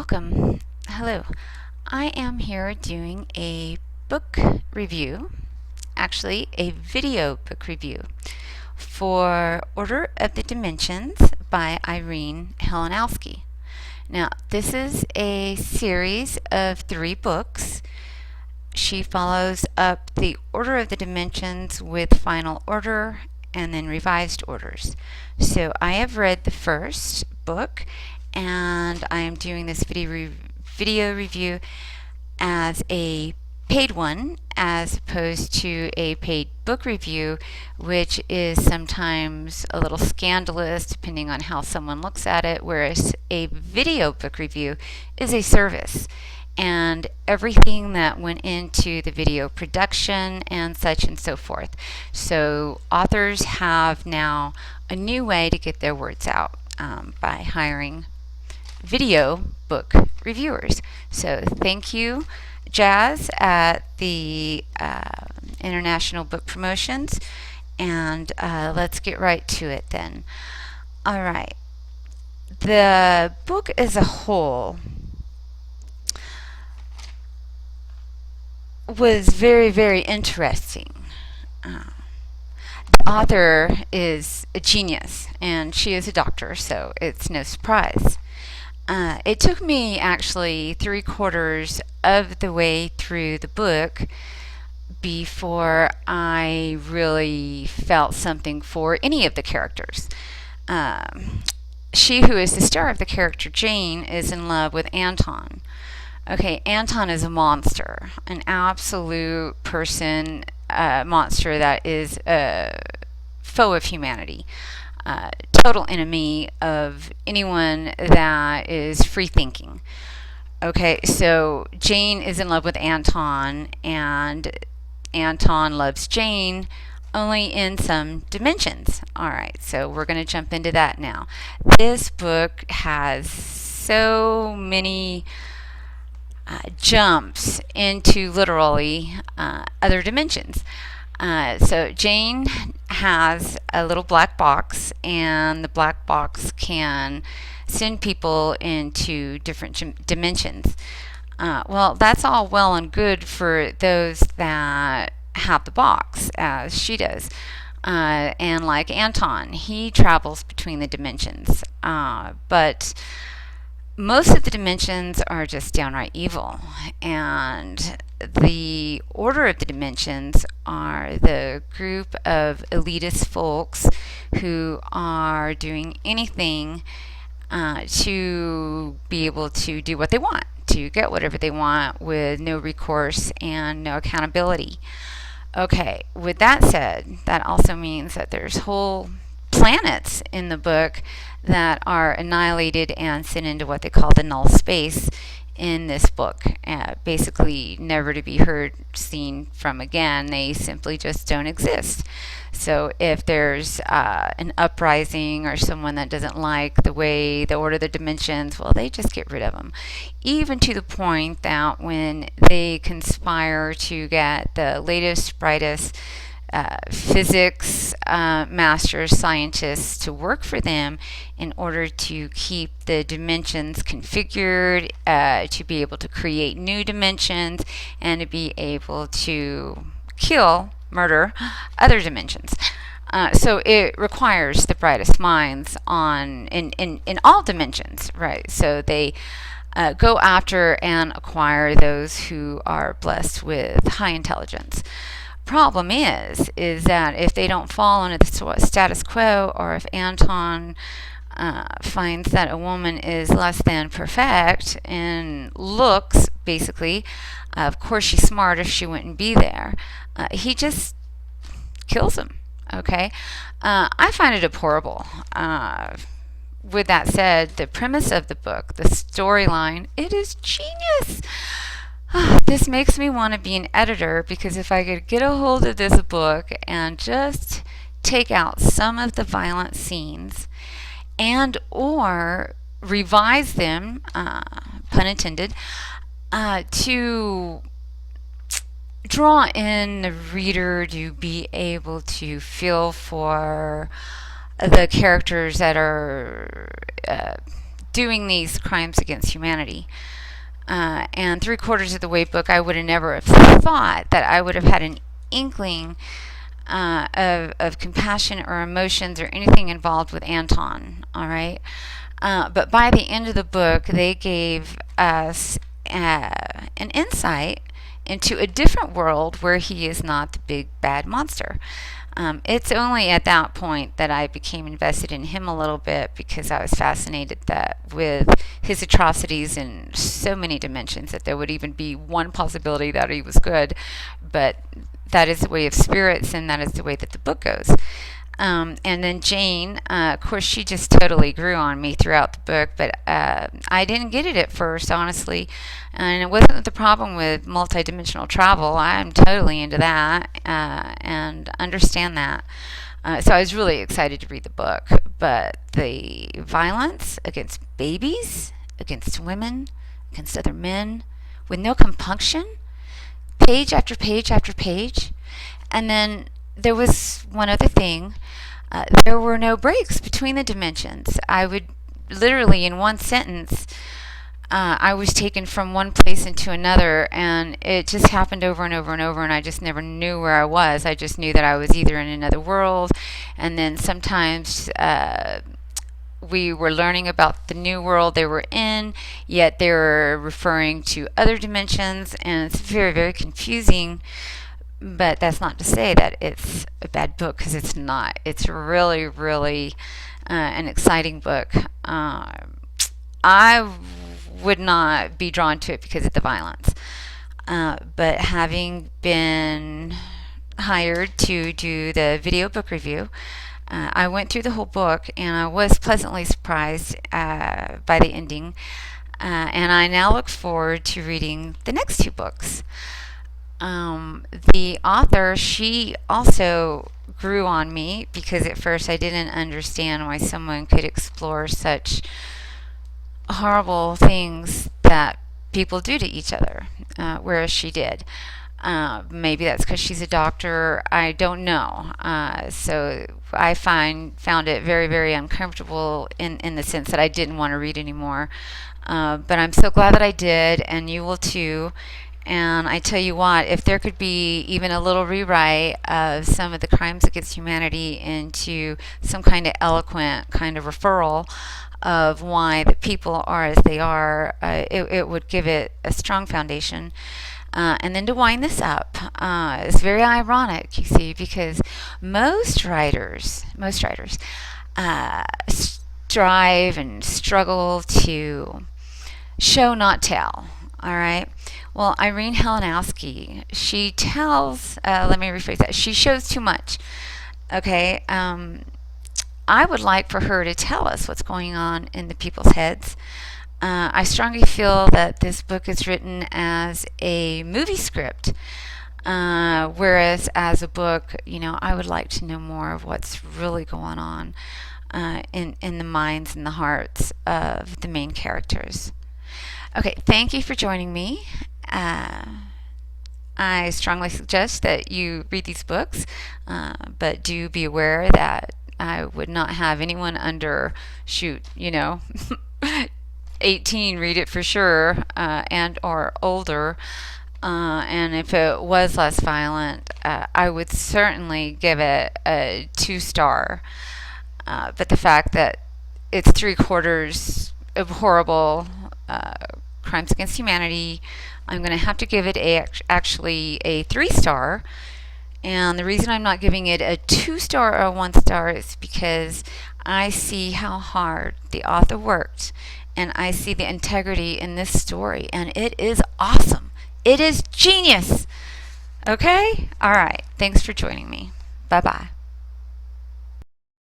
Welcome. Hello. I am here doing a book review, actually a video book review for Order of the Dimensions by Irene Helenowski. Now, this is a series of 3 books. She follows up the Order of the Dimensions with Final Order and then Revised Orders. So I have read the first book, and I am doing this video review as a paid one as opposed to a paid book review, which is sometimes a little scandalous depending on how someone looks at it, whereas a video book review is a service, and everything that went into the video production and such and so forth. So authors have now a new way to get their words out by hiring video book reviewers. So thank you, Jazz at the International Book Promotions, and let's get right to it then. All right. The book as a whole was very, very interesting. The author is a genius, and she is a doctor, so it's no surprise. It took me actually 3/4 of the way through the book before I really felt something for any of the characters. She who is the star of the character, Jane, is in love with Anton. Okay, Anton is a monster, an absolute person, monster that is a foe of humanity. Total enemy of anyone that is free thinking. Okay, so Jane is in love with Anton, and Anton loves Jane, only in some dimensions. All right, so we're going to jump into that now. This book has so many jumps into literally other dimensions. So Jane has a little black box, and the black box can send people into different dimensions. Well, that's all well and good for those that have the box, as she does. And like Anton, he travels between the dimensions. But most of the dimensions are just downright evil, and the Order of the Dimensions are the group of elitist folks who are doing anything to be able to do what they want, to get whatever they want with no recourse and no accountability. Okay, with that said, that also means that there's whole planets in the book that are annihilated and sent into what they call the null space in this book, basically never to be heard, seen from again. They simply just don't exist. So if there's an uprising or someone that doesn't like the way the Order of the Dimensions, well, they just get rid of them. Even to the point that when they conspire to get the latest, brightest physics masters, scientists to work for them in order to keep the dimensions configured, to be able to create new dimensions, and to be able to murder other dimensions. So it requires the brightest minds in all dimensions, right? So they go after and acquire those who are blessed with high intelligence. Problem is that if they don't fall under the status quo, or if Anton finds that a woman is less than perfect in looks, basically, of course she's smart if she wouldn't be there, he just kills him. Okay, I find it deplorable. With that said, the premise of the book, the storyline, it is genius. This makes me want to be an editor, because if I could get a hold of this book and just take out some of the violent scenes and or revise them, pun intended, to draw in the reader to be able to feel for the characters that are doing these crimes against humanity. And 3/4 of the way book, I would have never have thought that I would have had an inkling of compassion or emotions or anything involved with Anton. All right. But by the end of the book, they gave us an insight into a different world where he is not the big bad monster. It's only at that point that I became invested in him a little bit, because I was fascinated with his atrocities in so many dimensions that there would even be one possibility that he was good. But that is the way of spirits, and that is the way that the book goes. And then Jane, of course, she just totally grew on me throughout the book, but I didn't get it at first, honestly. And it wasn't the problem with multidimensional travel. I'm totally into that and understand that. So I was really excited to read the book. But the violence against babies, against women, against other men, with no compunction, page after page after page. And then there was one other thing. There were no breaks between the dimensions. I would literally, in one sentence, I was taken from one place into another, and it just happened over and over and over, and I just never knew where I was. I just knew that I was either in another world, and then sometimes we were learning about the new world they were in, yet they were referring to other dimensions, and it's very, very confusing. But that's not to say that it's a bad book, because it's not. It's really, really an exciting book. I would not be drawn to it because of the violence. But having been hired to do the video book review, I went through the whole book, and I was pleasantly surprised by the ending. And I now look forward to reading the next two books. The author, she also grew on me, because at first I didn't understand why someone could explore such horrible things that people do to each other, whereas she did. Maybe that's because she's a doctor. I don't know. So I found it very, very uncomfortable in the sense that I didn't want to read anymore. But I'm so glad that I did, and you will too. And I tell you what, if there could be even a little rewrite of some of the crimes against humanity into some kind of eloquent kind of referral of why the people are as they are, it would give it a strong foundation. And then to wind this up, it's very ironic, you see, because most writers strive and struggle to show, not tell. All right. Well, Irene Helenowski, she tells, let me rephrase that, she shows too much. Okay. I would like for her to tell us what's going on in the people's heads. I strongly feel that this book is written as a movie script, whereas as a book, I would like to know more of what's really going on in the minds and the hearts of the main characters. Okay, thank you for joining me. I strongly suggest that you read these books, but do be aware that I would not have anyone under, 18 read it for sure, and or older. And if it was less violent, I would certainly give it a 2-star. But the fact that it's 3/4 of horrible crimes against humanity, I'm going to have to give it actually a 3-star. And the reason I'm not giving it a 2-star or a 1-star is because I see how hard the author worked, and I see the integrity in this story, and it is awesome. It is genius. Okay? All right. Thanks for joining me. Bye-bye.